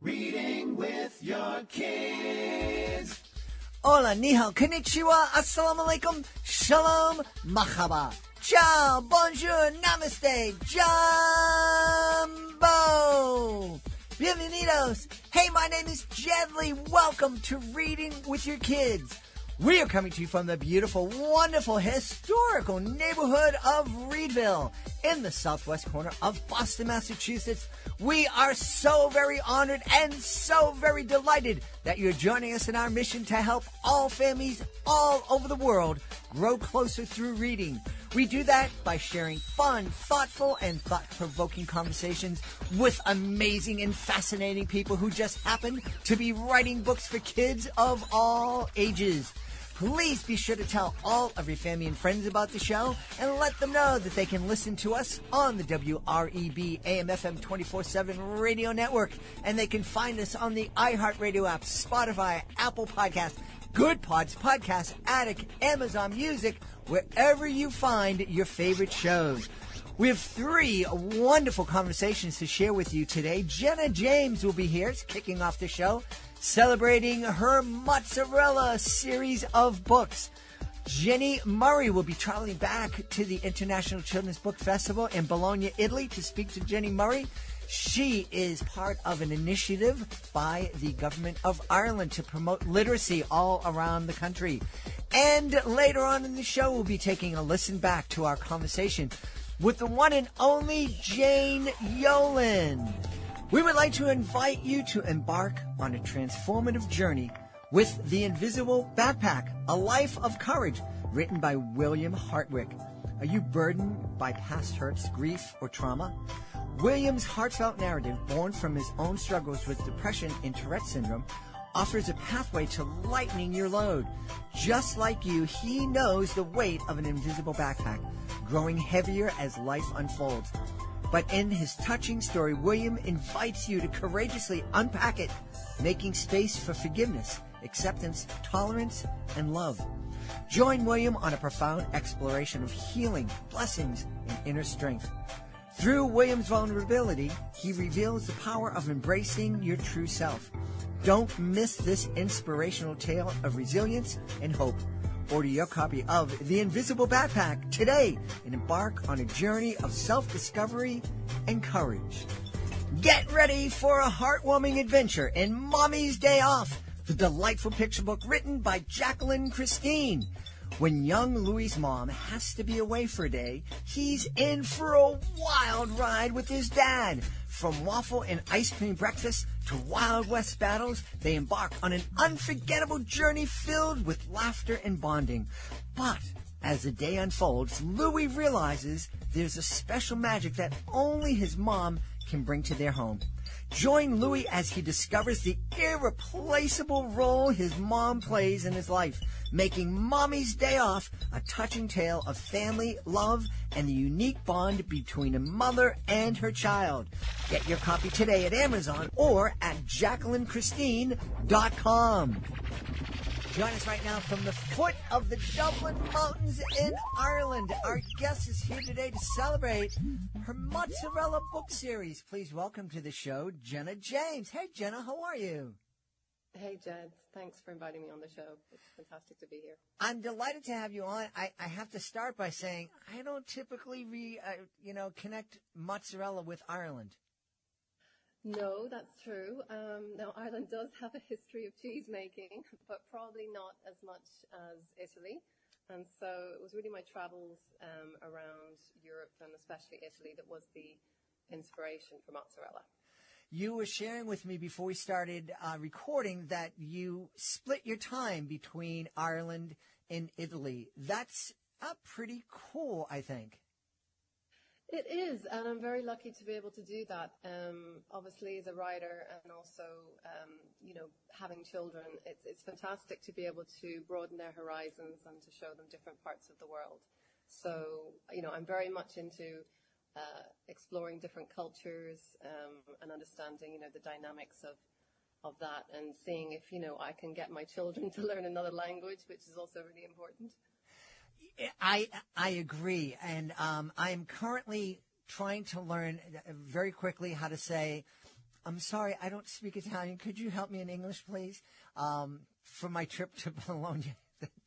Reading with your kids. Hola, ni hao, konnichiwa, assalamu alaikum, shalom, mahaba, ciao, bonjour, namaste, jumbo. Bienvenidos. Hey, my name is Jedley. Welcome to Reading with Your Kids. We are coming to you from the beautiful, wonderful, historical neighborhood of Reedville in the southwest corner of Boston, Massachusetts. We are so very honored and so very delighted that you're joining us in our mission to help all families all over the world grow closer through reading. We do that by sharing fun, thoughtful, and thought-provoking conversations with amazing and fascinating people who just happen to be writing books for kids of all ages. Please be sure to tell all of your family and friends about the show and let them know that they can listen to us on the WREB AM/FM 24/7 radio network. And they can find us on the iHeartRadio app, Spotify, Apple Podcasts, Good Pods, Podcast Addict, Amazon Music, wherever you find your favorite shows. We have three wonderful conversations to share with you today. Jenna James will be here, kicking off the show, celebrating her Mozzarella series of books. Jenny Murray will be traveling back to the International Children's Book Festival in Bologna, Italy, to speak to Jenny Murray. She is part of an initiative by the government of Ireland to promote literacy all around the country. And later on in the show, we'll be taking a listen back to our conversation with the one and only Jane Yolen. We would like to invite you to embark on a transformative journey with The Invisible Backpack, A Life of Courage, written by William Hartwick. Are you burdened by past hurts, grief, or trauma? William's heartfelt narrative, born from his own struggles with depression and Tourette syndrome, offers a pathway to lightening your load. Just like you, he knows the weight of an invisible backpack, growing heavier as life unfolds. But in his touching story, William invites you to courageously unpack it, making space for forgiveness, acceptance, tolerance, and love. Join William on a profound exploration of healing, blessings, and inner strength. Through William's vulnerability, he reveals the power of embracing your true self. Don't miss this inspirational tale of resilience and hope. Order your copy of The Invisible Backpack today and embark on a journey of self-discovery and courage. Get ready for a heartwarming adventure in Mommy's Day Off, the delightful picture book written by Jacqueline Christine. When young Louis's mom has to be away for a day, he's in for a wild ride with his dad. From waffle and ice cream breakfast to Wild West battles, they embark on an unforgettable journey filled with laughter and bonding. But as the day unfolds, Louis realizes there's a special magic that only his mom can bring to their home. Join Louis as he discovers the irreplaceable role his mom plays in his life, making Mommy's Day Off a touching tale of family, love, and the unique bond between a mother and her child. Get your copy today at Amazon or at JacquelineChristine.com. Join us right now from the foot of the Dublin Mountains in Ireland. Our guest is here today to celebrate her Mozzarella book series. Please welcome to the show, Jenna James. Hey, Jenna, how are you? Hey, Jed. Thanks for inviting me on the show. It's fantastic to be here. I'm delighted to have you on. I have to start by saying I don't typically connect mozzarella with Ireland. No, that's true. Now, Ireland does have a history of cheese making, but probably not as much as Italy. And so it was really my travels around Europe and especially Italy that was the inspiration for mozzarella. You were sharing with me before we started recording that you split your time between Ireland and Italy. That's pretty cool, I think. It is, and I'm very lucky to be able to do that. Obviously, as a writer and also, having children, it's fantastic to be able to broaden their horizons and to show them different parts of the world. So, I'm very much into exploring different cultures and understanding, the dynamics of that and seeing if, I can get my children to learn another language, which is also really important. I agree, and I'm currently trying to learn very quickly how to say I'm sorry, I don't speak Italian. Could you help me in English, please? For my trip to Bologna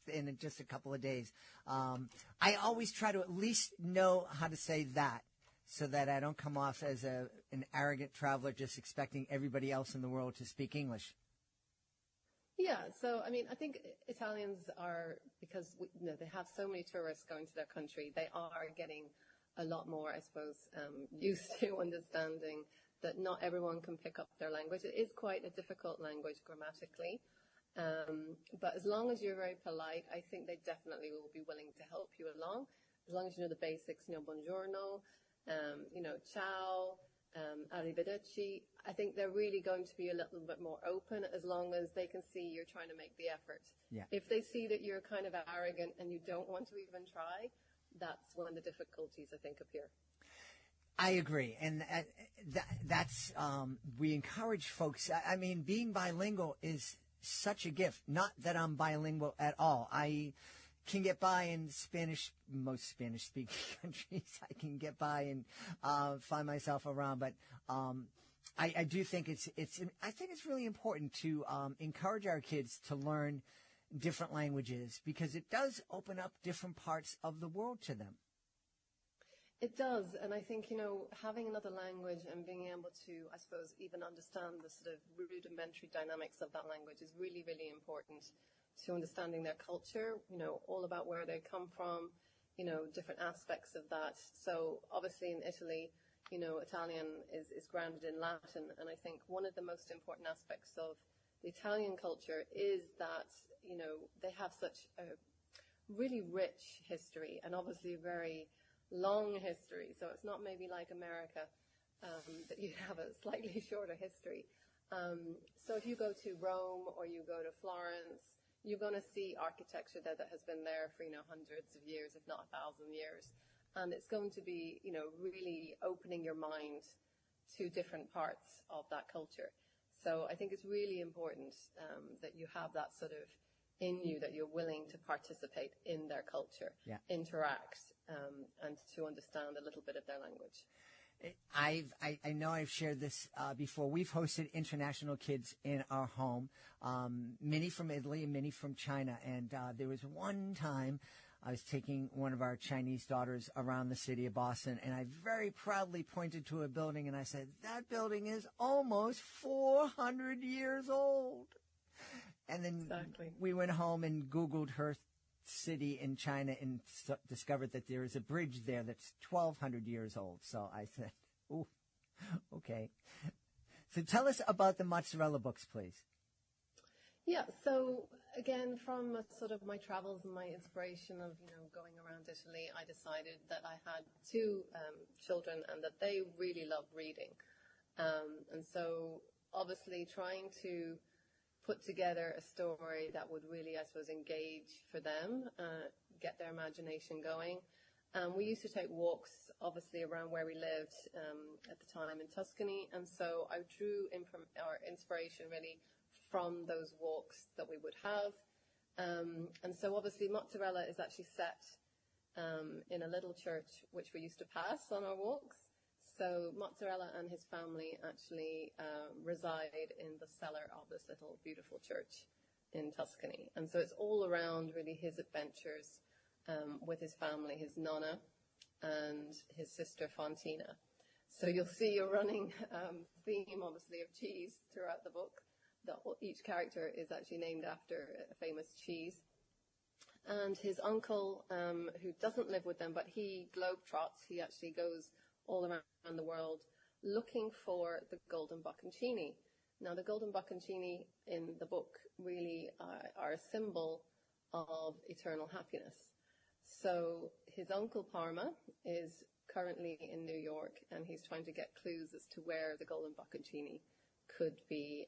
in just a couple of days. I always try to at least know how to say that so that I don't come off as an arrogant traveler just expecting everybody else in the world to speak English. Yeah, so I mean, I think Italians are, because they have so many tourists going to their country, they are getting a lot more, I suppose, used to understanding that not everyone can pick up their language. It is quite a difficult language grammatically, but as long as you're very polite, I think they definitely will be willing to help you along. As long as you know the basics, buongiorno, ciao, arrivederci. I think they're really going to be a little bit more open as long as they can see you're trying to make the effort. Yeah. If they see that you're kind of arrogant and you don't want to even try, that's when the difficulties, I think, appear. I agree. And that's, we encourage folks. I mean, being bilingual is such a gift. Not that I'm bilingual at all. I can get by in most Spanish-speaking countries. I can get by and find myself around, but I do think I think it's really important to encourage our kids to learn different languages because it does open up different parts of the world to them. It does, and I think, having another language and being able to, I suppose, even understand the sort of rudimentary dynamics of that language is really, really important to understanding their culture, all about where they come from, different aspects of that. So obviously in Italy, Italian is grounded in Latin, and I think one of the most important aspects of the Italian culture is that, they have such a really rich history and obviously a very long history. So it's not maybe like America, that you have a slightly shorter history. So if you go to Rome or you go to Florence, you're going to see architecture there that has been there for, hundreds of years, if not 1,000 years. And it's going to be, really opening your mind to different parts of that culture. So I think it's really important that you have that sort of in you, that you're willing to participate in their culture, interact, and to understand a little bit of their language. I know I've shared this before. We've hosted international kids in our home, many from Italy and many from China. And there was one time I was taking one of our Chinese daughters around the city of Boston, and I very proudly pointed to a building, and I said, that building is almost 400 years old. And then we went home and Googled her city in China and discovered that there is a bridge there that's 1,200 years old. So I said, ooh, okay. So tell us about the Mozzarella books, please. Yeah, so again, from sort of my travels and my inspiration of, going around Italy, I decided that I had two children and that they really love reading. And so obviously trying to put together a story that would really, I suppose, engage for them, get their imagination going. We used to take walks, obviously, around where we lived at the time in Tuscany, and so I drew inspiration really from those walks that we would have. And so obviously Mozzarella is actually set in a little church which we used to pass on our walks. So Mozzarella and his family actually reside in the cellar of this little beautiful church in Tuscany. And so it's all around really his adventures with his family, his nonna and his sister Fontina. So you'll see a running theme, obviously, of cheese throughout the book. Each character is actually named after a famous cheese. And his uncle, who doesn't live with them, but he globetrots, he actually goes all around the world looking for the golden bocconcini. Now, the golden bocconcini in the book really are a symbol of eternal happiness. So his uncle Parma is currently in New York, and he's trying to get clues as to where the golden bocconcini could be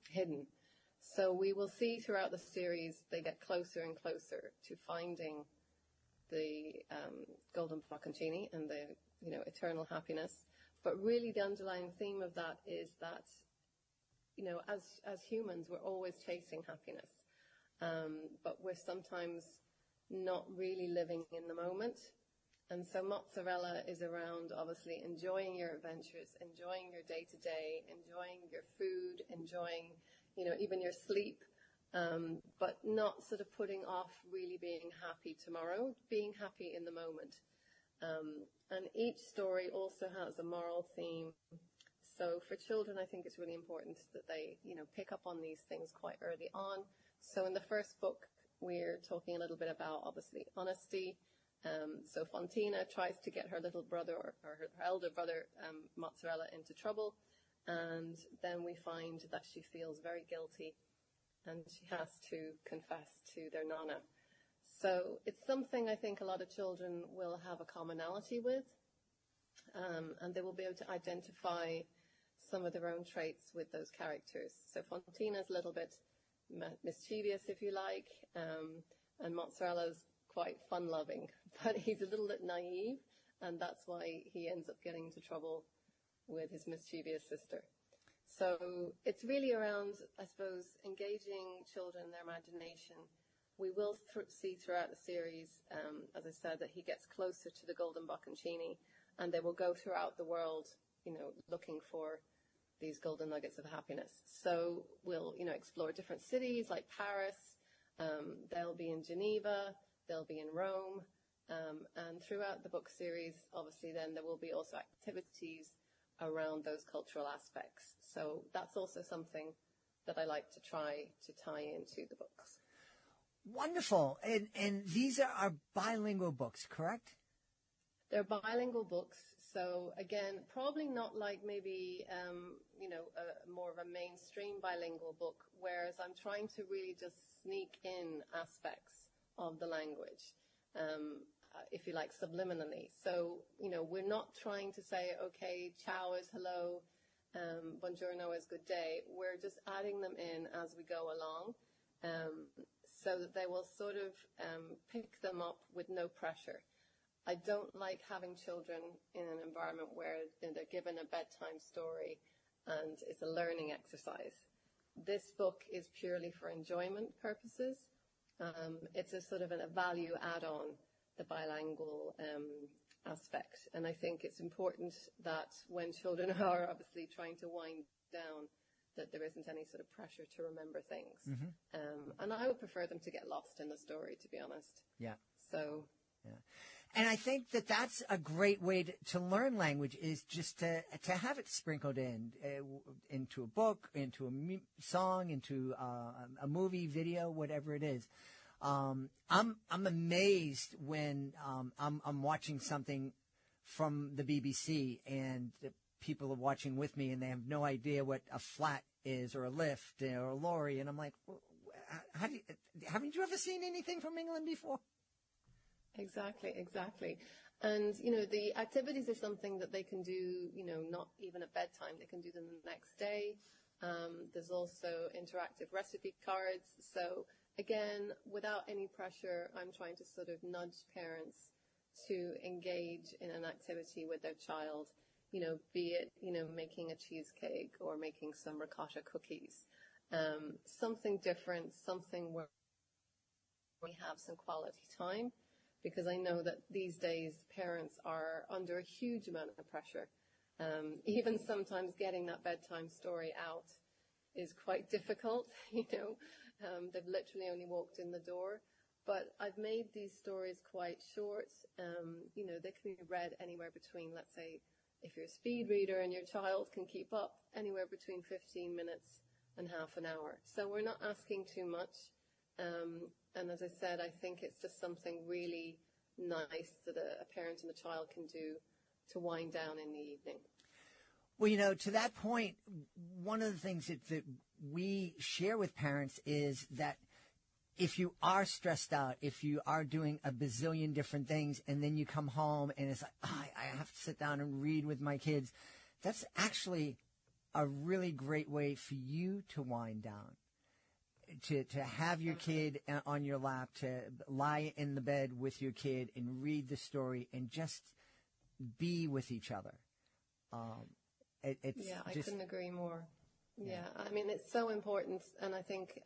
hidden. So we will see throughout the series they get closer and closer to finding the golden bocconcini and the eternal happiness. But really the underlying theme of that is that, as humans, we're always chasing happiness. But we're sometimes not really living in the moment. And so Mozzarella is around obviously enjoying your adventures, enjoying your day-to-day, enjoying your food, enjoying, even your sleep, but not sort of putting off really being happy tomorrow, being happy in the moment. And each story also has a moral theme. So for children, I think it's really important that they, pick up on these things quite early on. So in the first book, we're talking a little bit about, obviously, honesty. So Fontina tries to get her little brother or her elder brother, Mozzarella, into trouble. And then we find that she feels very guilty and she has to confess to their nonna. So it's something I think a lot of children will have a commonality with. And they will be able to identify some of their own traits with those characters. So Fontina's a little bit mischievous, if you like, and Mozzarella's quite fun-loving, but he's a little bit naive, and that's why he ends up getting into trouble with his mischievous sister. So it's really around, I suppose, engaging children in their imagination. We will see throughout the series, as I said, that he gets closer to the golden bocconcini, and they will go throughout the world, looking for these golden nuggets of happiness. So we'll, explore different cities like Paris. They'll be in Geneva. They'll be in Rome. And throughout the book series, obviously, then there will be also activities around those cultural aspects. So that's also something that I like to try to tie into the books. Wonderful. And these are bilingual books, correct? They're bilingual books. So again, probably not like maybe, more of a mainstream bilingual book, whereas I'm trying to really just sneak in aspects of the language, if you like, subliminally. So, we're not trying to say, okay, ciao is hello, buongiorno is good day. We're just adding them in as we go along, so that they will sort of pick them up with no pressure. I don't like having children in an environment where they're given a bedtime story and it's a learning exercise. This book is purely for enjoyment purposes. It's a sort of a value add-on, the bilingual aspect. And I think it's important that when children are obviously trying to wind down, that there isn't any sort of pressure to remember things. Mm-hmm. And I would prefer them to get lost in the story, to be honest. Yeah. So... yeah. And I think that that's a great way to learn language, is just to have it sprinkled into a book, into a song, into a movie, video, whatever it is. I'm amazed when I'm watching something from the BBC and the people are watching with me and they have no idea what a flat is or a lift or a lorry, and I'm like, haven't you ever seen anything from England before? Exactly. And, the activities are something that they can do, not even at bedtime. They can do them the next day. There's also interactive recipe cards. So, again, without any pressure, I'm trying to sort of nudge parents to engage in an activity with their child, be it, making a cheesecake or making some ricotta cookies. Something different, something where we have some quality time. Because I know that these days parents are under a huge amount of pressure. Even sometimes getting that bedtime story out is quite difficult, They've literally only walked in the door. But I've made these stories quite short. They can be read anywhere between, let's say, if you're a speed reader and your child can keep up, anywhere between 15 minutes and half an hour. So we're not asking too much. And as I said, I think it's just something really nice that a parent and a child can do to wind down in the evening. Well, to that point, one of the things that we share with parents is that if you are stressed out, if you are doing a bazillion different things, and then you come home and it's like, I have to sit down and read with my kids, that's actually a really great way for you to wind down. To have your kid on your lap, to lie in the bed with your kid and read the story and just be with each other. I couldn't agree more. Yeah, I mean, it's so important. And I think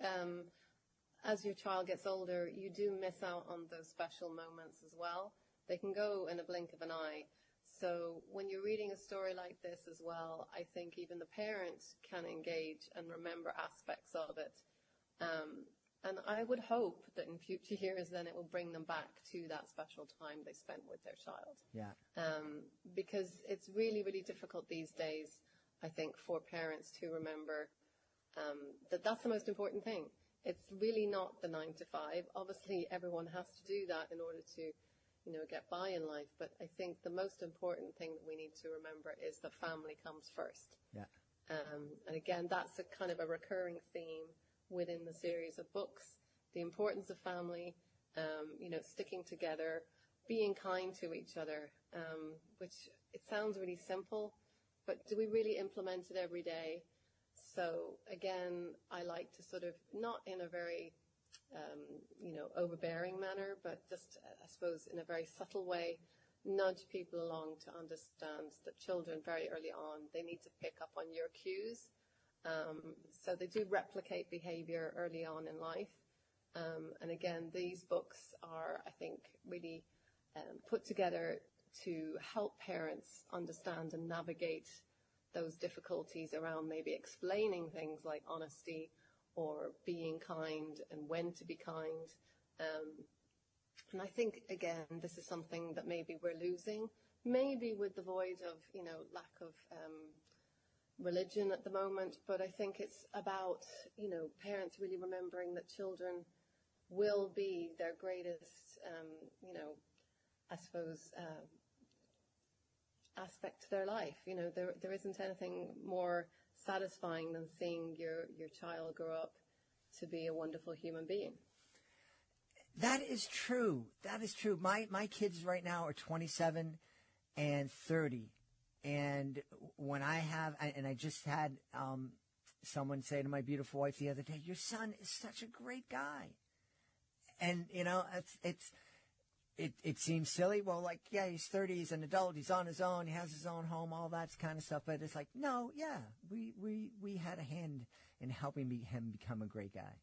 as your child gets older, you do miss out on those special moments as well They can go in a blink of an eye. So when you're reading a story like this as well, I think even the parents can engage and remember aspects of it. And I would hope that in future years, then it will bring them back to that special time they spent with their child. Yeah. Because it's really, really difficult these days, I think, for parents to remember that that's the most important thing. It's really not the 9 to 5. Obviously, everyone has to do that in order to, get by in life. But I think the most important thing that we need to remember is that family comes first. Yeah. And again, that's a kind of a recurring theme within the series of books. The importance of family, sticking together, being kind to each other, which it sounds really simple, but do we really implement it every day? So again, I like to sort of, not in a very, overbearing manner, but just, I suppose, in a very subtle way, nudge people along to understand that children very early on, they need to pick up on your cues. So they do replicate behavior early on in life. And again, these books are, I think, really put together to help parents understand and navigate those difficulties around maybe explaining things like honesty or being kind and when to be kind. And I think, again, this is something that maybe we're losing, maybe with the void of, lack of religion at the moment, but I think it's about, parents really remembering that children will be their greatest, I suppose, aspect to their life. There isn't anything more satisfying than seeing your child grow up to be a wonderful human being. That is true. That is true. My kids right now are 27 and 30. And when I just had someone say to my beautiful wife the other day, your son is such a great guy. And, it seems silly. Well, like, yeah, he's 30, he's an adult, he's on his own, he has his own home, all that kind of stuff. But it's like, no, yeah, we had a hand in helping him become a great guy.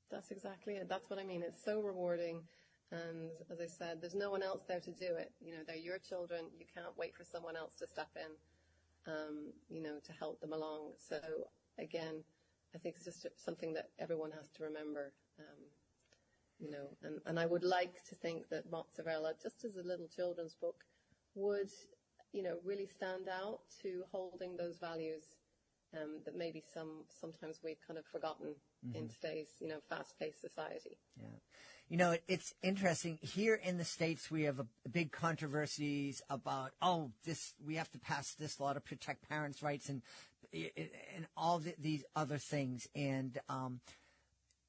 That's exactly it. That's what I mean. It's so rewarding. And as I said, there's no one else there to do it. They're your children. You can't wait for someone else to step in, to help them along. So again, I think it's just something that everyone has to remember, and I would like to think that Mozzarella, just as a little children's book, would, really stand out to holding those values that maybe sometimes we've kind of forgotten in today's, fast-paced society. Yeah. It's interesting. Here in the States, we have a big controversies about, we have to pass this law to protect parents' rights and all these other things. And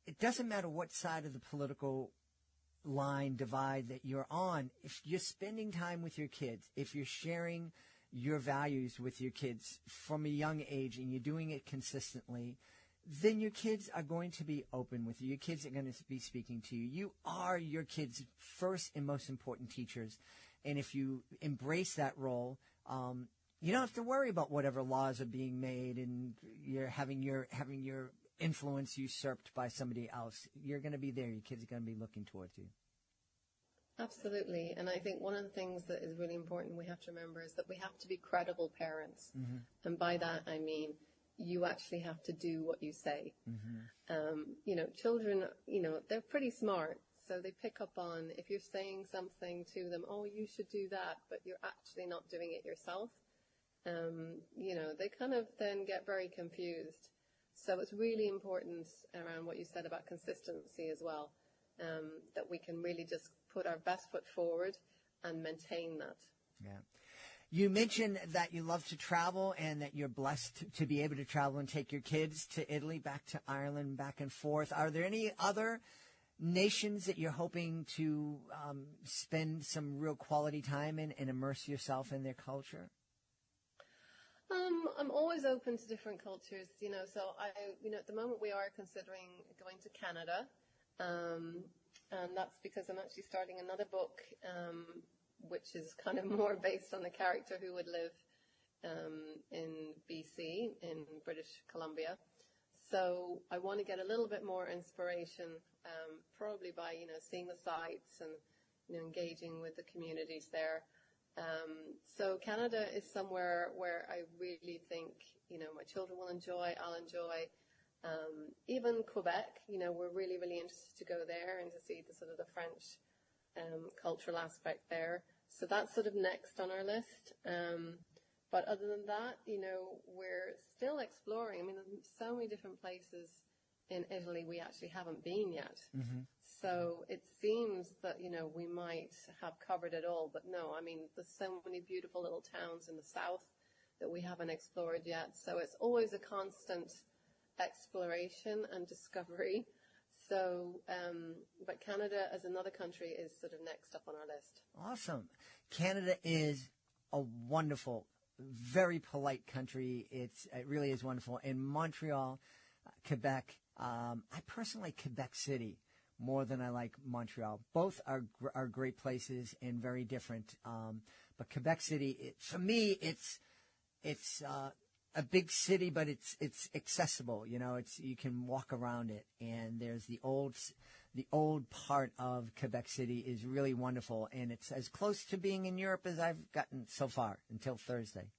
it doesn't matter what side of the political line divide that you're on. If you're spending time with your kids, if you're sharing your values with your kids from a young age and you're doing it consistently, then your kids are going to be open with you. Your kids are going to be speaking to you. You are your kids' first and most important teachers. And if you embrace that role, you don't have to worry about whatever laws are being made and you're having your influence usurped by somebody else. You're going to be there. Your kids are going to be looking towards you. Absolutely. And I think one of the things that is really important we have to remember is that we have to be credible parents. Mm-hmm. And by that, I mean, you actually have to do what you say. Mm-hmm. Children, they're pretty smart. So they pick up on if you're saying something to them, oh, you should do that, but you're actually not doing it yourself. They kind of then get very confused. So it's really important around what you said about consistency as well, that we can really just put our best foot forward and maintain that. Yeah. You mentioned that you love to travel and that you're blessed to be able to travel and take your kids to Italy, back to Ireland, back and forth. Are there any other nations that you're hoping to spend some real quality time in and immerse yourself in their culture? I'm always open to different cultures, so at the moment we are considering going to Canada, and that's because I'm actually starting another book, which is kind of more based on the character who would live in BC, in British Columbia. So I want to get a little bit more inspiration, probably by, seeing the sights and, engaging with the communities there. So Canada is somewhere where I really think, my children will enjoy, I'll enjoy. Even Quebec, we're really, really interested to go there and to see the sort of the French cultural aspect there. So that's sort of next on our list. But other than that, we're still exploring. I mean, there's so many different places in Italy we actually haven't been yet. Mm-hmm. So it seems that, we might have covered it all. But no, I mean, there's so many beautiful little towns in the south that we haven't explored yet. So it's always a constant exploration and discovery. So, but Canada as another country is sort of next up on our list. Awesome. Canada is a wonderful, very polite country. It really is wonderful. In Montreal, Quebec, I personally like Quebec City more than I like Montreal. Both are great places and very different. But Quebec City, for me, it's a big city, but it's accessible. You can walk around it, and there's the old part of Quebec City is really wonderful, and it's as close to being in Europe as I've gotten so far until Thursday.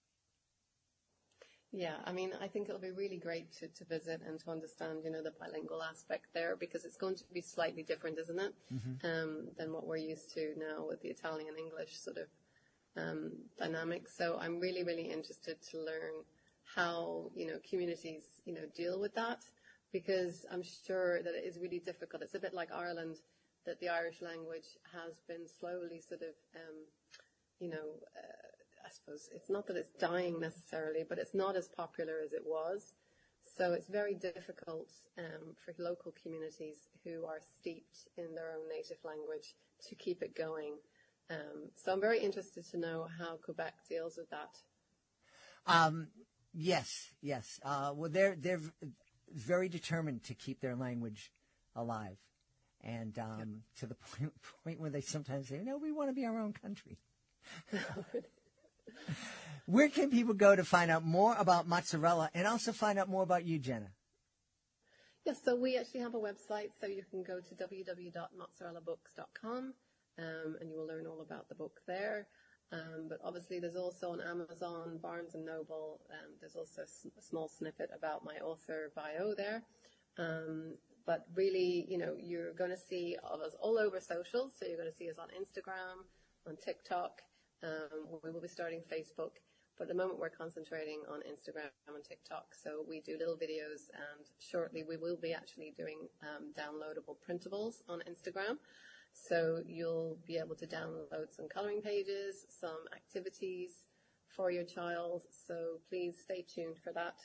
Yeah, I mean, I think it'll be really great to visit and to understand, the bilingual aspect there, because it's going to be slightly different, isn't it, than what we're used to now with the Italian and English sort of dynamics. So I'm really, really interested to learn how, communities, deal with that, because I'm sure that it is really difficult. It's a bit like Ireland, that the Irish language has been slowly sort of, I suppose it's not that it's dying necessarily, but it's not as popular as it was. So it's very difficult for local communities who are steeped in their own native language to keep it going. So I'm very interested to know how Quebec deals with that. Yes. Well, they're very determined to keep their language alive, and to the point where they sometimes say, "No, we want to be our own country." Where can people go to find out more about Mozzarella and also find out more about you, Jenna? Yes, so we actually have a website, so you can go to www.mozzarellabooks.com, and you will learn all about the book there. But obviously there's also on Amazon, Barnes & Noble, there's also a small snippet about my author bio there. But really, you're going to see us all over socials. So you're going to see us on Instagram, on TikTok. We will be starting Facebook. But at the moment we're concentrating on Instagram and TikTok. So we do little videos, and shortly we will be actually doing downloadable printables on Instagram. So you'll be able to download some coloring pages, some activities for your child. So please stay tuned for that.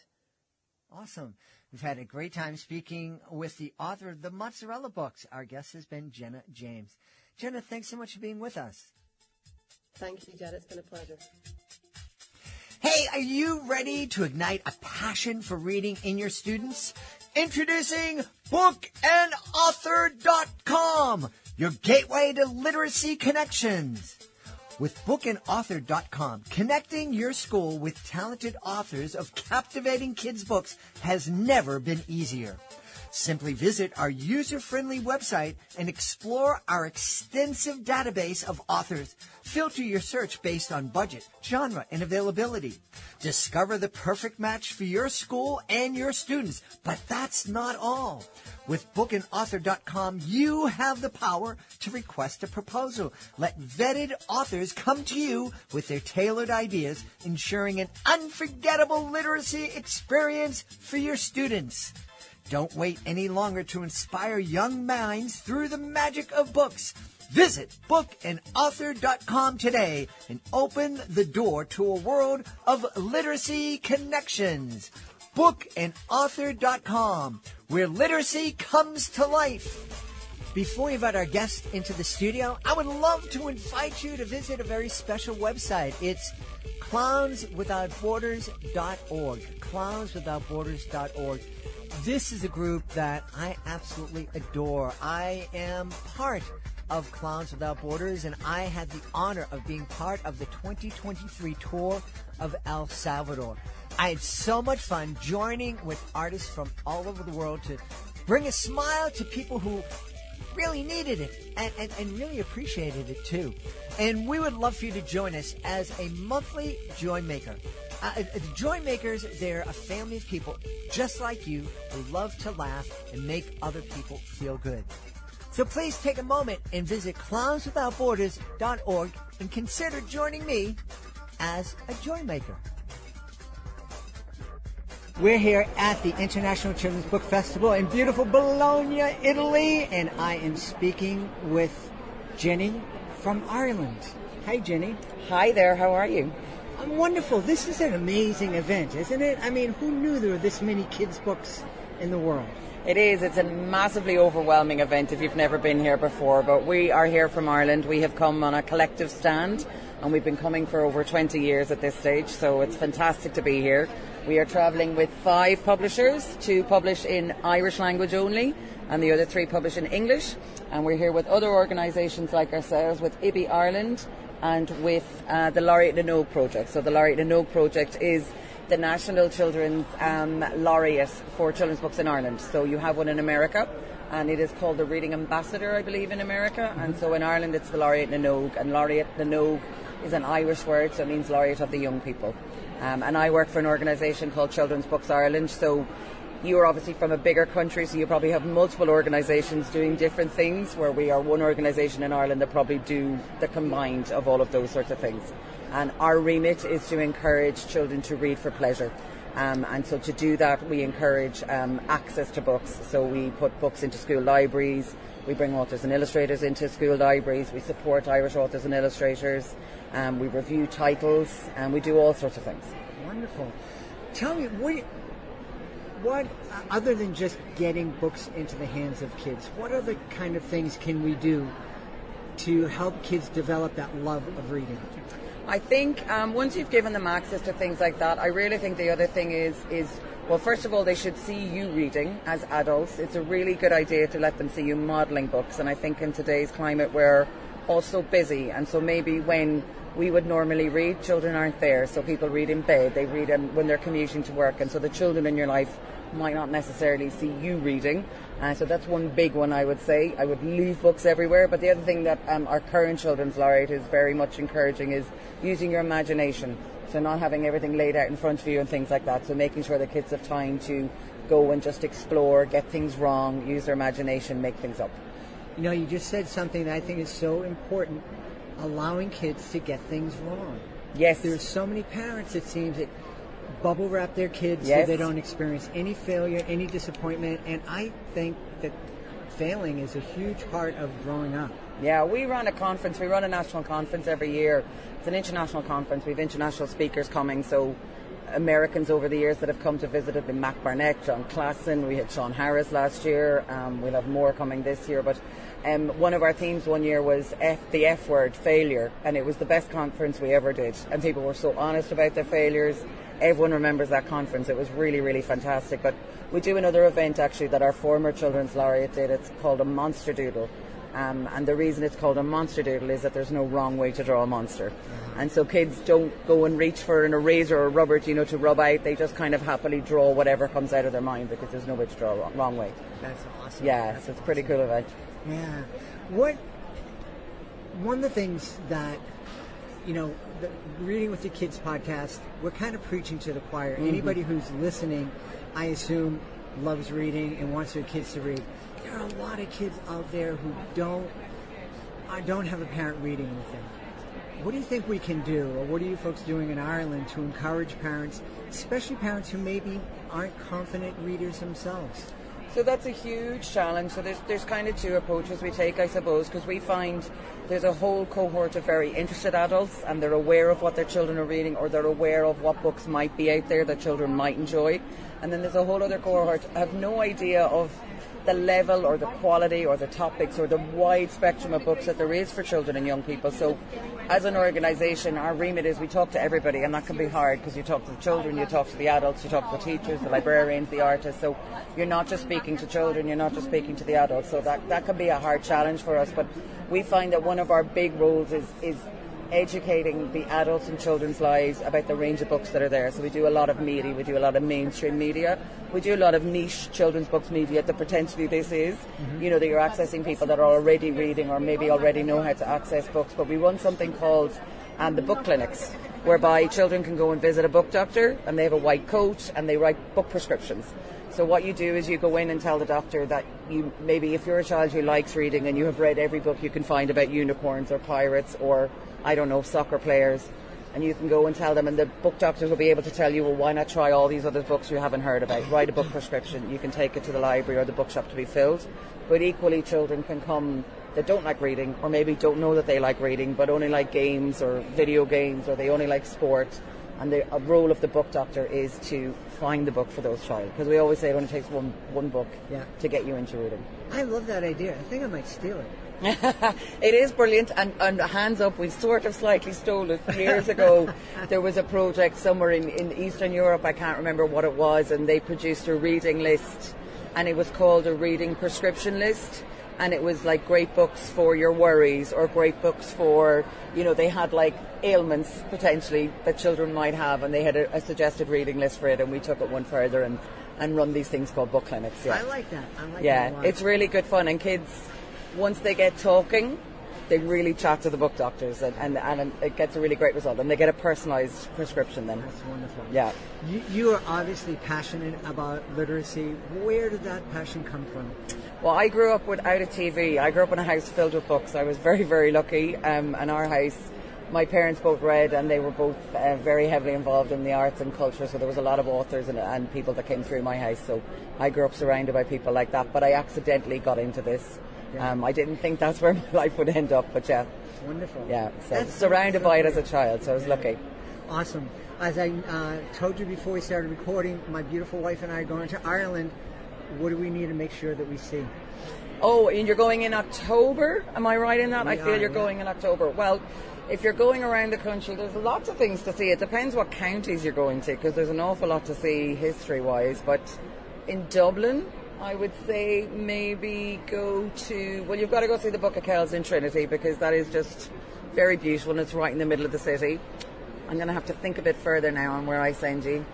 Awesome. We've had a great time speaking with the author of the Mozzarella books. Our guest has been Jenna James. Jenna, thanks so much for being with us. Thank you, Jed. It's been a pleasure. Hey, are you ready to ignite a passion for reading in your students? Introducing bookandauthor.com, your gateway to literacy connections. With bookandauthor.com, connecting your school with talented authors of captivating kids' books has never been easier. Simply visit our user-friendly website and explore our extensive database of authors. Filter your search based on budget, genre, and availability. Discover the perfect match for your school and your students. But that's not all. With bookandauthor.com, you have the power to request a proposal. Let vetted authors come to you with their tailored ideas, ensuring an unforgettable literacy experience for your students. Don't wait any longer to inspire young minds through the magic of books. Visit bookandauthor.com today and open the door to a world of literacy connections. Bookandauthor.com, where literacy comes to life. Before we invite our guest into the studio, I would love to invite you to visit a very special website. It's clownswithoutborders.org. Clownswithoutborders.org. This is a group that I absolutely adore. I am part of Clowns Without Borders, and I had the honor of being part of the 2023 tour of El Salvador. I had so much fun joining with artists from all over the world to bring a smile to people who really needed it and really appreciated it too. And we would love for you to join us as a monthly Joy Maker. The Joy Makers, they're a family of people just like you who love to laugh and make other people feel good. So please take a moment and visit clownswithoutborders.org and consider joining me as a Joy Maker. We're here at the International Children's Book Festival in beautiful Bologna, Italy, and I am speaking with Jenny from Ireland. Hi, Jenny. Hi there, how are you? I'm wonderful. This is an amazing event, isn't it? I mean, who knew there were this many kids' books in the world? It is. It's a massively overwhelming event if you've never been here before, but we are here from Ireland. We have come on a collective stand, and we've been coming for over 20 years at this stage, so it's fantastic to be here. We are travelling with 5 publishers to publish in Irish language only, and the other 3 publish in English. And we're here with other organisations like ourselves, with IBI Ireland and with the Laureate in Oak project. So the Laureate in Oak project is the National Children's Laureate for children's books in Ireland. So you have one in America, and it is called the Reading Ambassador, I believe, in America. And so in Ireland it's the Laureate in Oak, and Laureate in Oak is an Irish word, so it means Laureate of the Young People. And I work for an organisation called Children's Books Ireland, so you're obviously from a bigger country, so you probably have multiple organisations doing different things, where we are one organisation in Ireland that probably do the combined of all of those sorts of things. And our remit is to encourage children to read for pleasure. And so to do that, we encourage access to books. So we put books into school libraries, we bring authors and illustrators into school libraries, we support Irish authors and illustrators, we review titles, and we do all sorts of things. Wonderful. Tell me, what other than just getting books into the hands of kids, what other kind of things can we do to help kids develop that love of reading? I think once you've given them access to things like that, I really think the other thing is well, first of all, they should see you reading as adults. It's a really good idea to let them see you modelling books, and I think in today's climate we're all so busy, and so maybe when we would normally read, children aren't there, so people read in bed, they read when they're commuting to work, and so the children in your life might not necessarily see you reading. So that's one big one, I would say. I would leave books everywhere, but the other thing that our current Children's Laureate is very much encouraging is using your imagination. So not having everything laid out in front of you and things like that. So making sure that kids have time to go and just explore, get things wrong, use their imagination, make things up. You know, you just said something that I think is so important, allowing kids to get things wrong. Yes. There's so many parents, it seems, that bubble wrap their kids Yes. so they don't experience any failure, any disappointment, and I think that failing is a huge part of growing up. Yeah, we run a conference. We run a national conference every year. It's an international conference. We have international speakers coming. So Americans over the years that have come to visit have been Mac Barnett, John Klassen. We had Sean Harris last year. We'll have more coming this year. But one of our themes one year was the F word, failure. And it was the best conference we ever did. And people were so honest about their failures. Everyone remembers that conference. It was really, really fantastic. But we do another event actually that our former Children's Laureate did. It's called a Monster Doodle. And the reason it's called a monster doodle is that there's no wrong way to draw a monster. And so kids don't go and reach for an eraser or rubber, to rub out. They just kind of happily draw whatever comes out of their mind because there's no way to draw a wrong way. That's awesome. Yeah, That's so it's a pretty cool event. Yeah. One of the things that, the Reading with the Kids podcast, we're kind of preaching to the choir. Mm-hmm. Anybody who's listening, I assume, loves reading and wants their kids to read. There are a lot of kids out there who don't have a parent reading with them. What do you think we can do, or what are you folks doing in Ireland to encourage parents, especially parents who maybe aren't confident readers themselves? So that's a huge challenge. So there's kind of 2 approaches we take, I suppose, because we find there's a whole cohort of very interested adults, and they're aware of what their children are reading, or they're aware of what books might be out there that children might enjoy. And then there's a whole other cohort who have no idea of the level or the quality or the topics or the wide spectrum of books that there is for children and young people. So as an organisation, our remit is we talk to everybody, and that can be hard because you talk to the children, you talk to the adults, you talk to the teachers, the librarians, the artists. So you're not just speaking to children, you're not just speaking to the adults. So that can be a hard challenge for us. But we find that one of our big roles is educating the adults and children's lives about the range of books that are there. So we do a lot of media, we do a lot of mainstream media, we do a lot of niche children's books media that potentially this is, you know, that you're accessing people that are already reading or maybe already know how to access books. But we run something called the book clinics, whereby children can go and visit a book doctor, and they have a white coat and they write book prescriptions. So what you do is you go in and tell the doctor that you, maybe if you're a child who likes reading and you have read every book you can find about unicorns or pirates or, I don't know, soccer players, and you can go and tell them, and the book doctors will be able to tell you, well, why not try all these other books you haven't heard about? Write a book prescription. You can take it to the library or the bookshop to be filled. But equally, children can come that don't like reading, or maybe don't know that they like reading, but only like games or video games, or they only like sport. And the role of the book doctor is to find the book for those child, because we always say it only takes one book to get you into reading. I love that idea. I think I might steal it. It is brilliant, and hands up, we sort of slightly stole it years ago. There was a project somewhere in Eastern Europe, I can't remember what it was, and they produced a reading list, and it was called a reading prescription list. And it was like great books for your worries, or great books for, you know, they had like ailments potentially that children might have, and they had a suggested reading list for it, and we took it one further and run these things called book clinics. I like that. That a lot. It's really good fun, and kids, once they get talking, they really chat to the book doctors, and it gets a really great result, and they get a personalised prescription then. That's wonderful. Yeah. You are obviously passionate about literacy. Where did that passion come from? Well, I grew up without a TV. I grew up in a house filled with books. I was very, very lucky. In our house, my parents both read, and they were both very heavily involved in the arts and culture, so there was a lot of authors and people that came through my house. So I grew up surrounded by people like that, but I accidentally got into this. Yeah. I didn't think that's where my life would end up, but yeah. Wonderful. Yeah, so surrounded by it as a child, so I was lucky. Awesome. As I told you before we started recording, my beautiful wife and I are going to Ireland. What do we need to make sure that we see? Oh, and you're going in October? Am I right in that? I feel you're going in October. Well, if you're going around the country, there's lots of things to see. It depends what counties you're going to, because there's an awful lot to see history-wise. But in Dublin, I would say maybe go to... Well, you've got to go see the Book of Kells in Trinity, because that is just very beautiful, and it's right in the middle of the city. I'm going to have to think a bit further now on where I send you.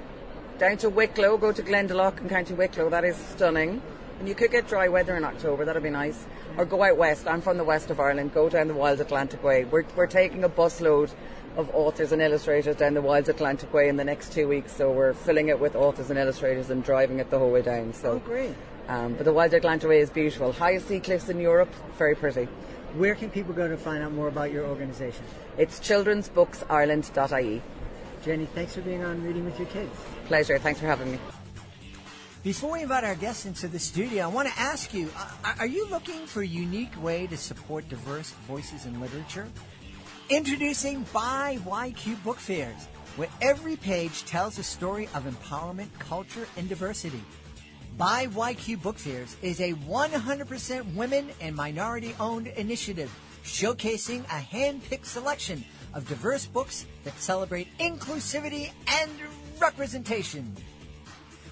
Down to Wicklow, go to Glendalough in County Wicklow. That is stunning. And you could get dry weather in October, that'd be nice. Or go out west. I'm from the west of Ireland. Go down the Wild Atlantic Way. We're taking a busload of authors and illustrators down the Wild Atlantic Way in the next 2 weeks. So we're filling it with authors and illustrators and driving it the whole way down. So, oh, great. But the Wild Atlantic Way is beautiful. Highest sea cliffs in Europe, very pretty. Where can people go to find out more about your organization? It's childrensbooksireland.ie. Jenny, thanks for being on Reading with Your Kids. Pleasure. Thanks for having me. Before we invite our guests into the studio, I want to ask you, are you looking for a unique way to support diverse voices in literature? Introducing By YQ Book Fairs, where every page tells a story of empowerment, culture, and diversity. By YQ Book Fairs is a 100% women and minority-owned initiative showcasing a hand-picked selection of diverse books that celebrate inclusivity and representation.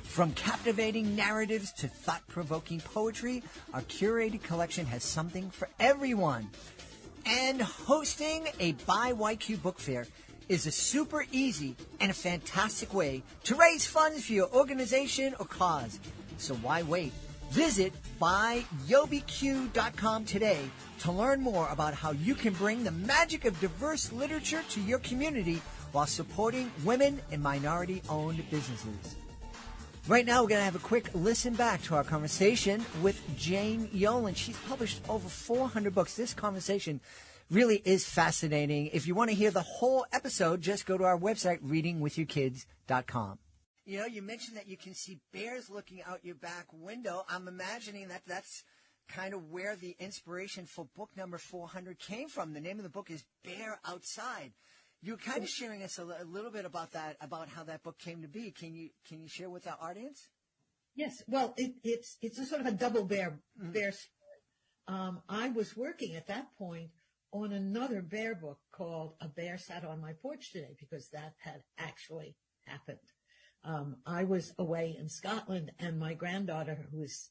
From captivating narratives to thought-provoking poetry, our curated collection has something for everyone. And hosting a By YQ Book Fair is a super easy and a fantastic way to raise funds for your organization or cause. So why wait? Visit buyobq.com today to learn more about how you can bring the magic of diverse literature to your community while supporting women and minority-owned businesses. Right now, we're going to have a quick listen back to our conversation with Jane Yolen. She's published over 400 books. This conversation really is fascinating. If you want to hear the whole episode, just go to our website, readingwithyourkids.com. You know, you mentioned that you can see bears looking out your back window. I'm imagining that that's kind of where the inspiration for book number 400 came from. The name of the book is Bear Outside. You're kind of sharing us a little bit about that, about how that book came to be. Can you share with our audience? Yes. Well, it's a sort of a double bear story. I was working at that point on another bear book called A Bear Sat on My Porch Today, because that had actually happened. I was away in Scotland, and my granddaughter, who was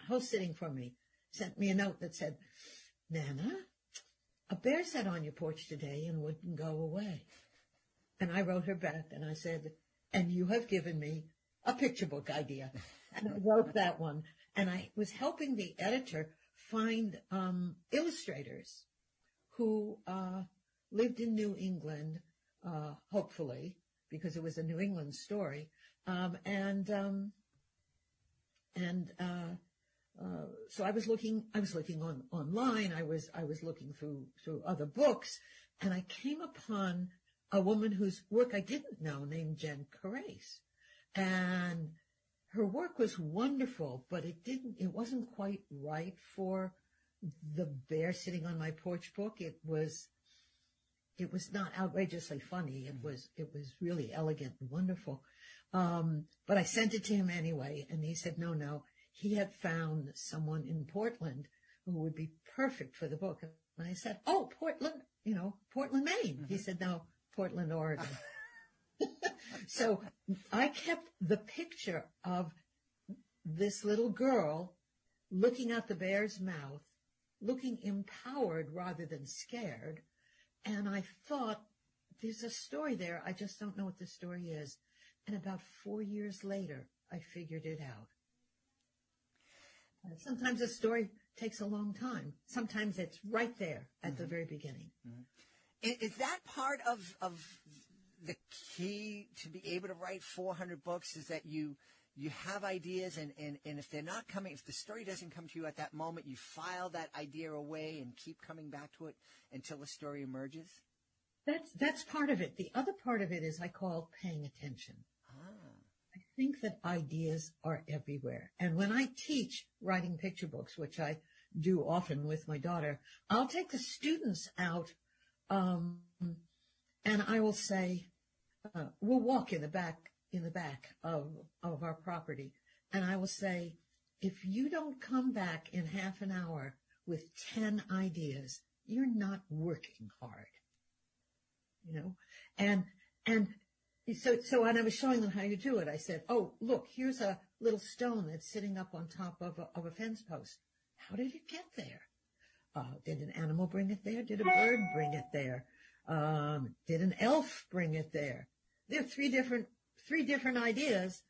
house sitting for me, sent me a note that said, "Nana, a bear sat on your porch today and wouldn't go away. And I wrote her back and I said, and you have given me a picture book idea. And I wrote that one. And I was helping the editor find illustrators who lived in New England, hopefully, because it was a New England story. So I was looking online. I was looking through other books, and I came upon a woman whose work I didn't know, named Jen James, and her work was wonderful, but it wasn't quite right for the bear sitting on my porch book. It was not outrageously funny. It was really elegant and wonderful. But I sent it to him anyway, and he said, no. He had found someone in Portland who would be perfect for the book. And I said, oh, Portland, Portland, Maine. Mm-hmm. He said, no, Portland, Oregon. So I kept the picture of this little girl looking at the bear's mouth, looking empowered rather than scared. And I thought, there's a story there. I just don't know what the story is. And about 4 years later, I figured it out. Sometimes a story takes a long time. Sometimes it's right there at the very beginning. Mm-hmm. Is that part of the key to be able to write 400 books, is that you have ideas, and if they're not coming, if the story doesn't come to you at that moment, you file that idea away and keep coming back to it until the story emerges? That's part of it. The other part of it is I call paying attention. I think that ideas are everywhere. And when I teach writing picture books, which I do often with my daughter, I'll take the students out, and I will say, we'll walk in the back of our property. And I will say, if you don't come back in half an hour with 10 ideas, you're not working hard, and so when I was showing them how you do it, I said, oh, look, here's a little stone that's sitting up on top of a fence post. How did it get there? Did an animal bring it there? Did a bird bring it there? Did an elf bring it there? There are three different ideas.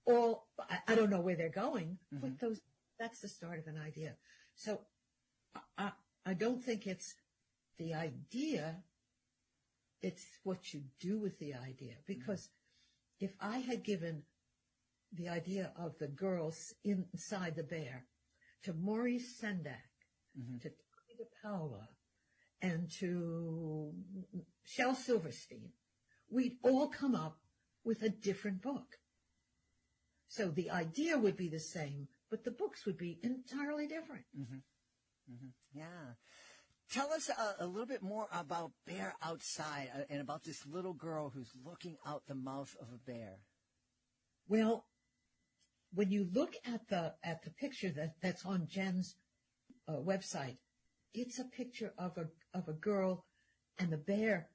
All, I don't know where they're going, but that's the start of an idea. So I don't think it's the idea. It's what you do with the idea. Because if I had given the idea of the girls inside the bear to Maurice Sendak, to Tommy DePaola, and to Shel Silverstein, we'd all come up with a different book. So the idea would be the same, but the books would be entirely different. Yeah. Tell us a little bit more about Bear Outside and about this little girl who's looking out the mouth of a bear. Well, when you look at the picture that's on Jen's website, it's a picture of a girl, and the bear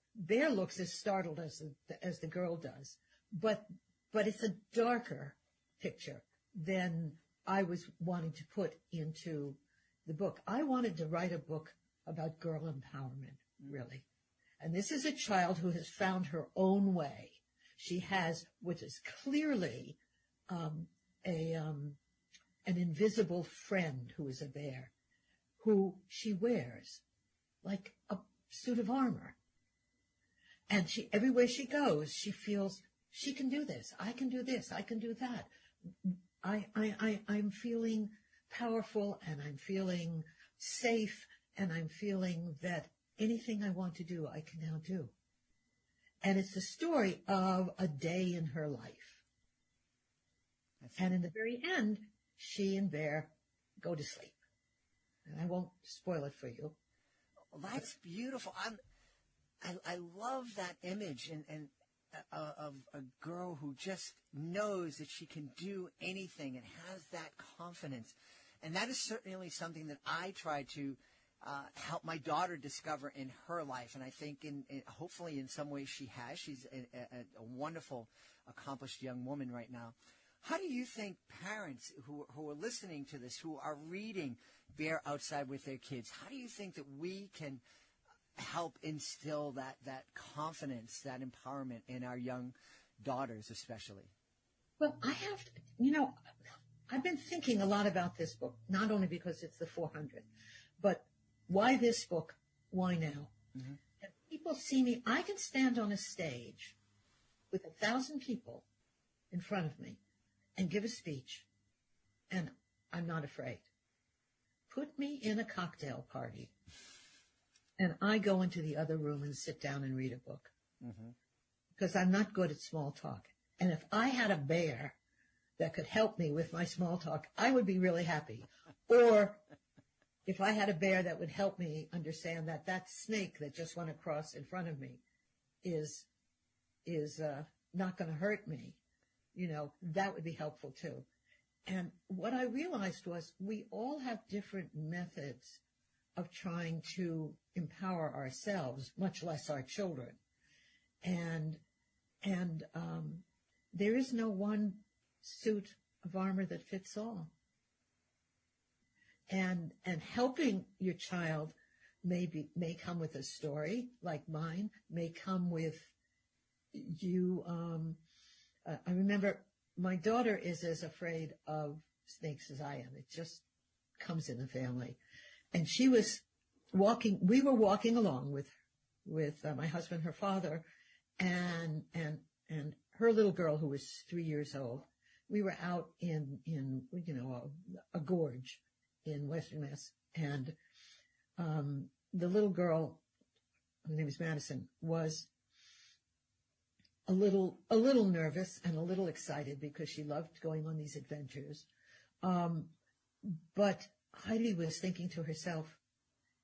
looks as startled as the girl does, but it's a darker picture than I was wanting to put into the book. I wanted to write a book about girl empowerment, really. And this is a child who has found her own way. She has what is clearly an invisible friend who is a bear, who she wears like a suit of armor. And everywhere she goes, she feels she can do this. I can do this. I can do that. I'm feeling powerful, and I'm feeling safe, and I'm feeling that anything I want to do, I can now do. And it's the story of a day in her life. And in the very end, she and Bear go to sleep. And I won't spoil it for you. Well, that's beautiful. I love that image and of a girl who just knows that she can do anything and has that confidence. And that is certainly something that I try to help my daughter discover in her life. And I think hopefully in some ways she has. She's a wonderful, accomplished young woman right now. How do you think parents who are listening to this, who are reading Bear Outside with their kids, how do you think that we can help instill that confidence, that empowerment in our young daughters, especially? Well, I've been thinking a lot about this book, not only because it's the 400th, but why this book? Why now? Mm-hmm. And people see me, I can stand on a stage with 1,000 people in front of me and give a speech, and I'm not afraid. Put me in a cocktail party, and I go into the other room and sit down and read a book. Mm-hmm. Because I'm not good at small talk. And if I had a bear that could help me with my small talk, I would be really happy. Or if I had a bear that would help me understand that snake that just went across in front of me is not going to hurt me, that would be helpful too. And what I realized was we all have different methods of trying to empower ourselves, much less our children. And there is no one suit of armor that fits all. And helping your child may come with a story like mine, may come with you. I remember my daughter is as afraid of snakes as I am. It just comes in the family. And we were walking along with my husband, her father, and her little girl who was 3 years old. We were out in a gorge in Western Mass, and the little girl, her name is Madison, was a little nervous and a little excited because she loved going on these adventures. But Heidi was thinking to herself,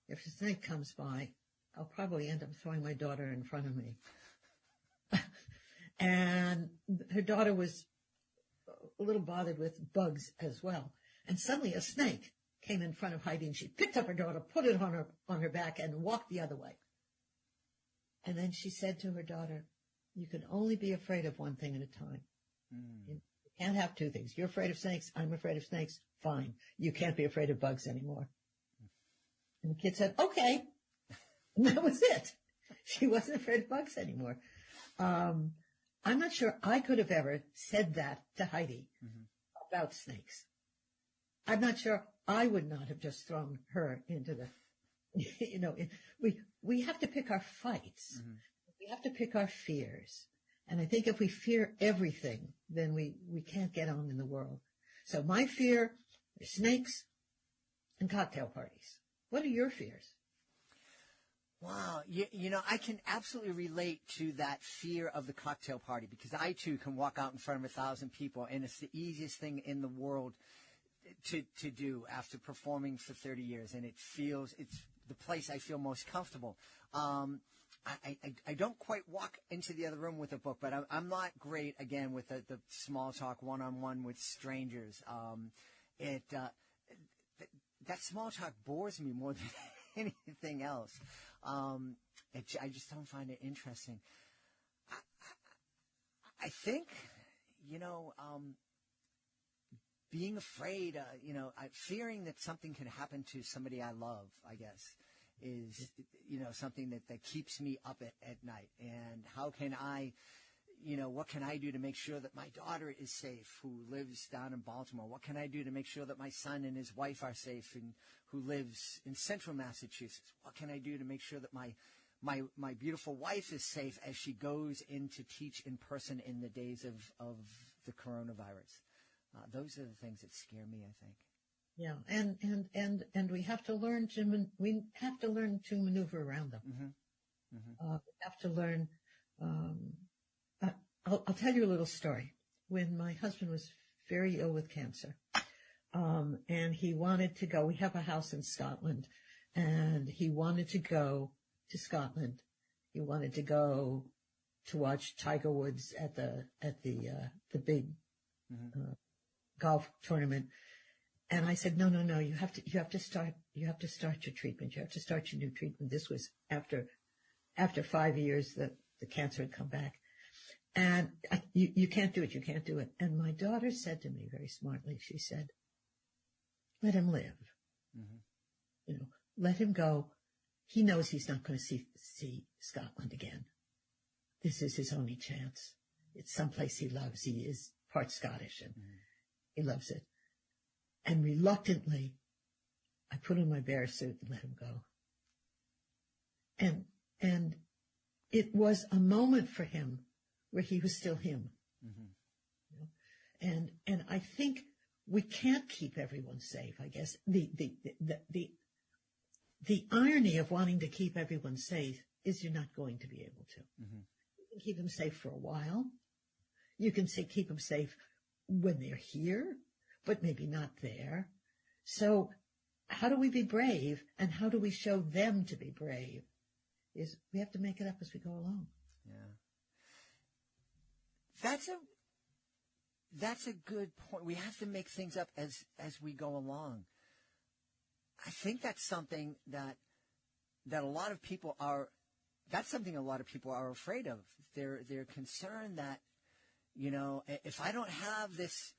if a snake comes by, I'll probably end up throwing my daughter in front of me. And her daughter was a little bothered with bugs as well. And suddenly a snake came in front of Heidi, and she picked up her daughter, put it on her back, and walked the other way. And then she said to her daughter, you can only be afraid of one thing at a time. Mm. You can't have two things. You're afraid of snakes. I'm afraid of snakes. Fine. You can't be afraid of bugs anymore. And the kid said, okay. And that was it. She wasn't afraid of bugs anymore. I'm not sure I could have ever said that to Heidi about snakes. I'm not sure I would not have just thrown her into the, we have to pick our fights. Mm-hmm. We have to pick our fears. And I think if we fear everything, then we can't get on in the world. So my fear is snakes and cocktail parties. What are your fears? Wow. I can absolutely relate to that fear of the cocktail party, because I too can walk out in front of 1,000 people, and it's the easiest thing in the world to do after performing for 30 years. And it's the place I feel most comfortable. I don't quite walk into the other room with a book, but I'm not great, again, with the small talk one-on-one with strangers. That small talk bores me more than anything else. I just don't find it interesting. I think, being afraid, fearing that something can happen to somebody I love, I guess, is, something that keeps me up at night. And how can I, what can I do to make sure that my daughter is safe, who lives down in Baltimore? What can I do to make sure that my son and his wife are safe, and who lives in central Massachusetts? What can I do to make sure that my beautiful wife is safe as she goes in to teach in person in the days of the coronavirus? Those are the things that scare me, I think. Yeah, and we have to learn to maneuver around them. Mm-hmm. Mm-hmm. We have to learn. I'll tell you a little story. When my husband was very ill with cancer, and he wanted to go, we have a house in Scotland, and he wanted to go to Scotland. He wanted to go to watch Tiger Woods at the big golf tournament. And I said, no, you have to start your treatment. You have to start your new treatment. This was after 5 years that the cancer had come back. And you can't do it. You can't do it. And my daughter said to me very smartly, she said, let him live. Mm-hmm. Let him go he knows he's not going to see Scotland again. This is his only chance. It's someplace he loves. He is part Scottish, and he loves it. And reluctantly, I put on my bear suit and let him go. And it was a moment for him where he was still him. You know? And I think we can't keep everyone safe. I guess the irony of wanting to keep everyone safe is you're not going to be able to. You can keep them safe for a while. You can keep them safe when they're here, but maybe not there. So how do we be brave, and how do we show them to be brave? Is we have to make it up as we go along. Yeah. That's a good point. We have to make things up as we go along. I think that's something that a lot of people are. That's something a lot of people are afraid of. They're concerned that, you know, if I don't have this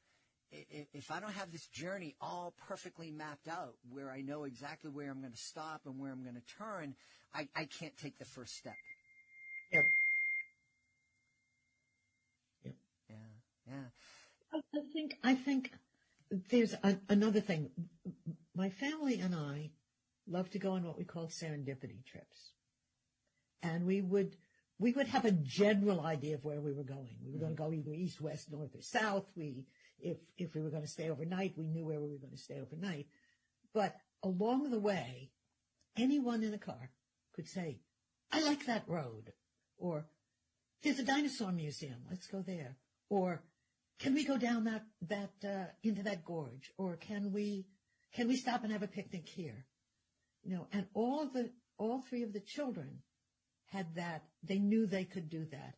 journey all perfectly mapped out, where I know exactly where I'm going to stop and where I'm going to turn, I can't take the first step. Yep. Yeah. I think there's another thing. My family and I love to go on what we call serendipity trips. And we would have a general idea of where we were going. We were going to go either east, west, north, or south. If we were going to stay overnight, we knew where we were going to stay overnight. But along the way, anyone in a car could say, I like that road. Or, there's a dinosaur museum. Let's go there. Or, can we go down that into that gorge? Or can we stop and have a picnic here? You know, and all three of the children had that. They knew they could do that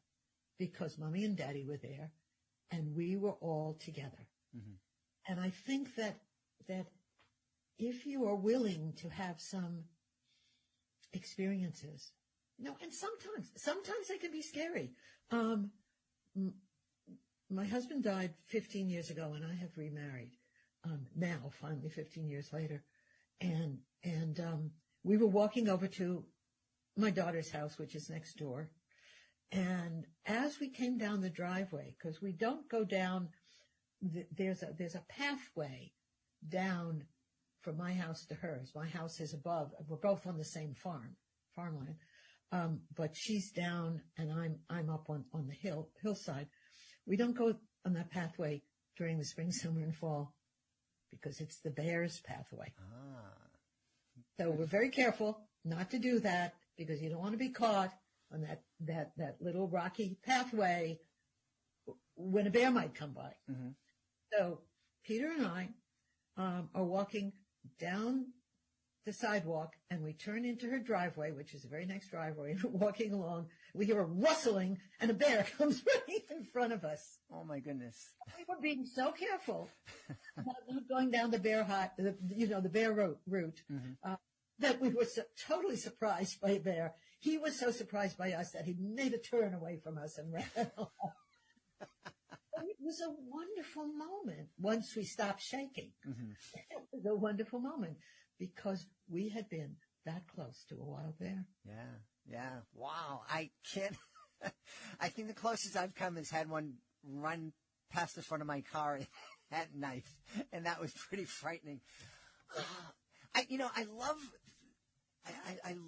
because Mommy and Daddy were there, and we were all together. And I think that if you are willing to have some experiences, you know, and sometimes they can be scary. My husband died 15 years ago, and I have remarried now, finally 15 years later. And we were walking over to my daughter's house, which is next door. And as we came down the driveway, because we don't go down, there's a pathway down from my house to hers. My house is above. We're both on the same farmland. But she's down and I'm up on the hillside. We don't go on that pathway during the spring, summer, and fall because it's the bear's pathway. So we're very careful not to do that because you don't want to be caught on that little rocky pathway when a bear might come by. So Peter and I are walking down the sidewalk, and we turn into her driveway, which is the very next driveway. And we're walking along. We hear a rustling, and a bear comes right in front of us. Oh my goodness! We were being so careful about not going down the bear route, that we were totally surprised by a bear. He was so surprised by us that he made a turn away from us and ran off. It was a wonderful moment once we stopped shaking. It was a wonderful moment because we had been that close to a wild bear. Yeah. Wow. I can't. I think the closest I've come is had one run past the front of my car at night, and that was pretty frightening. I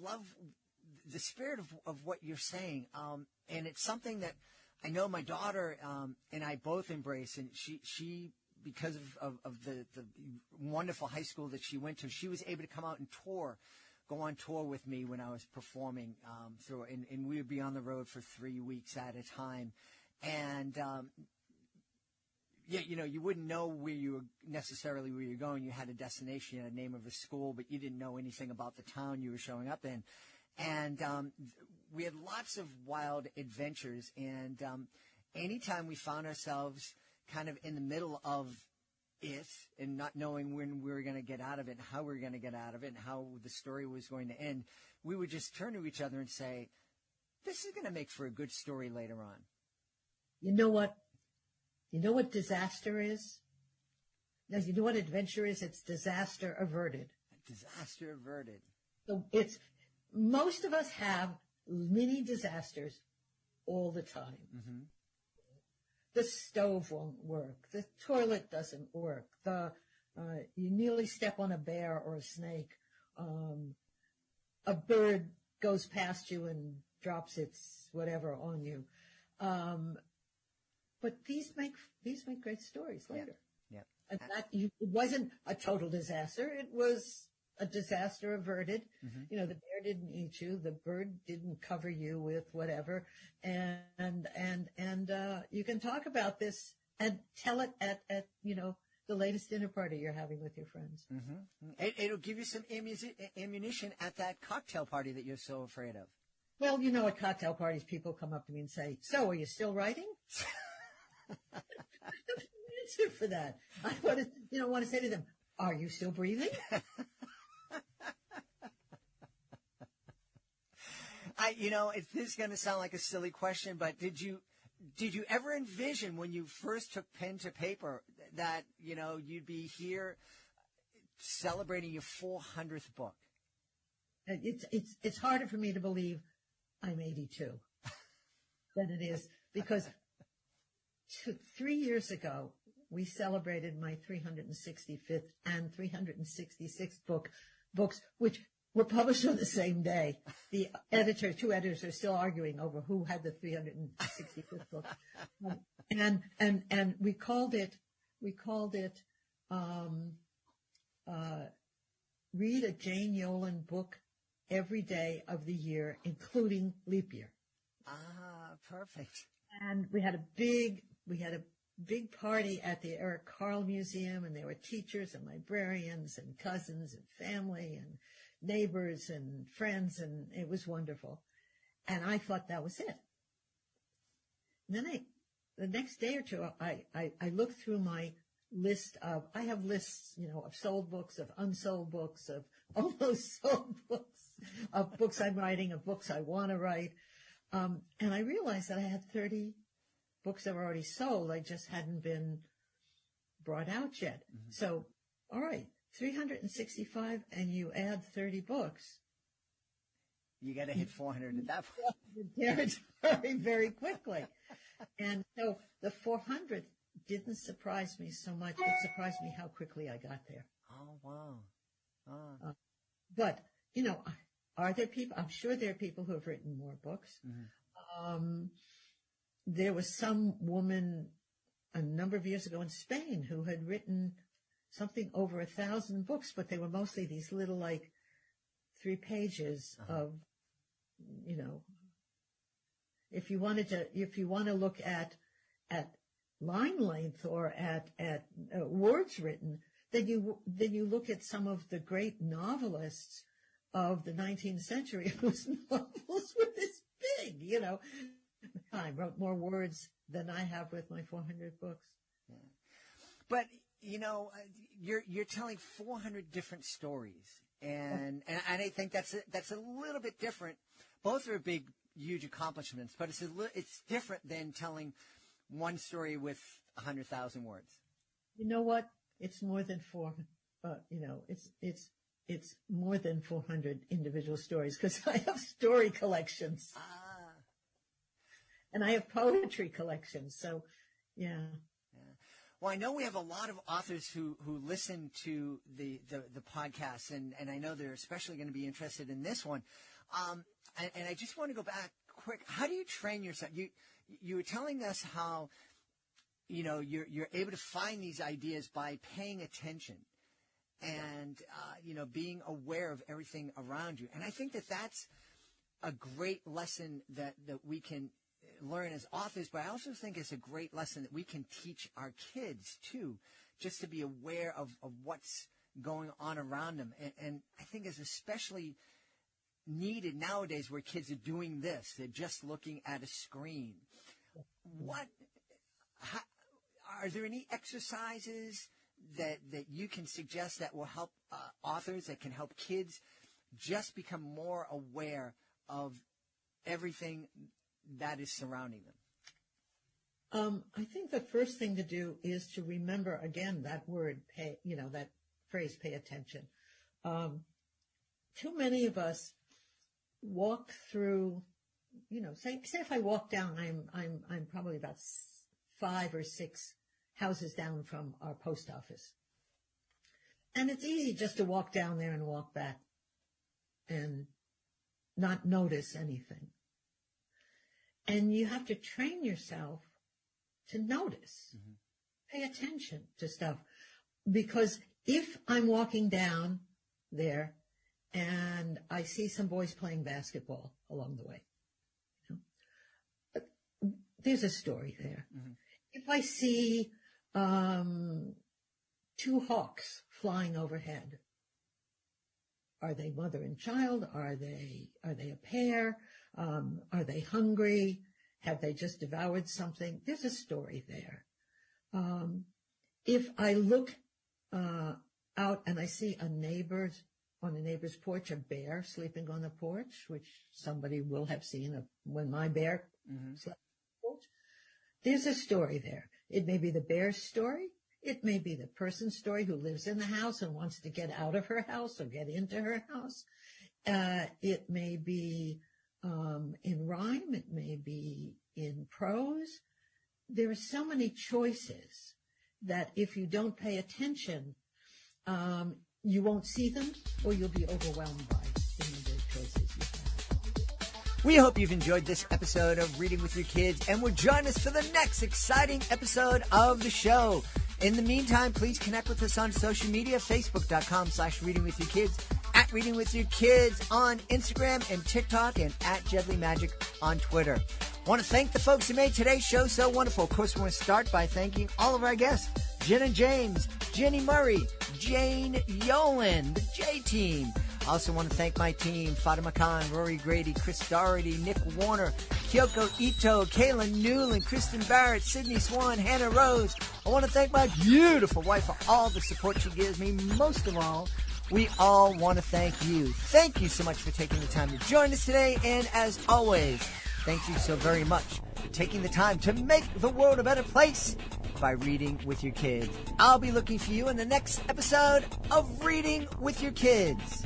love the spirit of what you're saying, and it's something that I know my daughter and I both embrace, and she because of the wonderful high school that she went to, she was able to come out and go on tour with me when I was performing and we would be on the road for 3 weeks at a time. And, you wouldn't know where you're going. You had a destination, you had a name of a school, but you didn't know anything about the town you were showing up in. And we had lots of wild adventures. And anytime we found ourselves kind of in the middle of it and not knowing when we were going to get out of it and how we were going to get out of it and how the story was going to end, we would just turn to each other and say, this is going to make for a good story later on. You know what? You know what disaster is? No, you know what adventure is? It's disaster averted. Disaster averted. So it's most of us have mini disasters all the time. Mm-hmm. The stove won't work. The toilet doesn't work. You nearly step on a bear or a snake. A bird goes past you and drops its whatever on you. But these make great stories later. Yeah. And it wasn't a total disaster. It was a disaster averted. Mm-hmm. You know, the bear didn't eat you. The bird didn't cover you with whatever. And you can talk about this and tell it at the latest dinner party you're having with your friends. Mm-hmm. It'll give you some ammunition at that cocktail party that you're so afraid of. Well, at cocktail parties, people come up to me and say, "So, are you still writing?" Answer for that. I want to say to them, "Are you still breathing?" This is going to sound like a silly question, but did you ever envision when you first took pen to paper that, you'd be here celebrating your 400th book? It's harder for me to believe I'm 82 than it is because 3 years ago, we celebrated my 365th and 366th books, which were published on the same day. The two editors are still arguing over who had the 365th book. And we called it, read a Jane Yolen book every day of the year, including leap year. Ah, perfect. And we had a big party at the Eric Carle Museum, and there were teachers and librarians and cousins and family and neighbors and friends, and it was wonderful. And I thought that was it. And then the next day or two, I looked through my list I have lists, of sold books, of unsold books, of almost sold books, of books I'm writing, of books I want to write. And I realized that I had 30 books that were already sold. I just hadn't been brought out yet. Mm-hmm. So, all right, 365 and you add 30 books. You got to hit 400 at that point. The territory very quickly. And so the 400th didn't surprise me so much. It surprised me how quickly I got there. Oh, wow. But, are there people? I'm sure there are people who have written more books. Mm-hmm. There was some woman a number of years ago in Spain who had written something over 1,000 books, but they were mostly these little, 3 pages of, if you want to look at line length or at words written, then you look at some of the great novelists of the 19th century whose novels were this big, I wrote more words than I have with my 400 books. Yeah. But, you're telling 400 different stories. And I think that's a little bit different. Both are big, huge accomplishments, but it's different than telling one story with 100,000 words. You know what? It's more than it's more than 400 individual stories because I have story collections. And I have poetry collections. So, yeah. Well, I know we have a lot of authors who listen to the podcast, and I know they're especially going to be interested in this one. And I just want to go back quick. How do you train yourself? You were telling us how, you're able to find these ideas by paying attention and, being aware of everything around you. And I think that's a great lesson that we can learn as authors, but I also think it's a great lesson that we can teach our kids too, just to be aware of what's going on around them. And I think it's especially needed nowadays where kids are doing this. They're just looking at a screen. Are there any exercises that you can suggest that will help authors, that can help kids just become more aware of everything that is surrounding them? I think the first thing to do is to remember again that word, pay, that phrase, pay attention. Too many of us walk through, say if I walk down, I'm probably about 5 or 6 houses down from our post office. And it's easy just to walk down there and walk back and not notice anything. And you have to train yourself to notice, pay attention to stuff. Because if I'm walking down there and I see some boys playing basketball along the way, there's a story there. If I see 2 hawks flying overhead, are they mother and child? Are they a pair? Are they hungry? Have they just devoured something? There's a story there. If I look out and I see on a neighbor's porch, a bear sleeping on the porch, which somebody will have seen when my bear slept on the porch, there's a story there. It may be the bear's story. It may be the person's story who lives in the house and wants to get out of her house or get into her house. It may be in rhyme. It may be in prose. There are so many choices that if you don't pay attention, you won't see them, or you'll be overwhelmed by the number of choices you have. We hope you've enjoyed this episode of Reading with Your Kids and will join us for the next exciting episode of the show. In the meantime, please connect with us on social media, facebook.com/readingwithyourkids, at Reading With Your Kids on Instagram and TikTok, and at Jedley Magic on Twitter. I want to thank the folks who made today's show so wonderful. Of course, we want to start by thanking all of our guests, Jenna James, Jenny Murray, Jane Yolen, the J-Team. I also want to thank my team, Fatima Khan, Rory Grady, Chris Doherty, Nick Warner, Kyoko Ito, Kayla Newland, Kristen Barrett, Sydney Swan, Hannah Rose. I want to thank my beautiful wife for all the support she gives me. Most of all, we all want to thank you. Thank you so much for taking the time to join us today. And as always, thank you so very much for taking the time to make the world a better place by reading with your kids. I'll be looking for you in the next episode of Reading with Your Kids.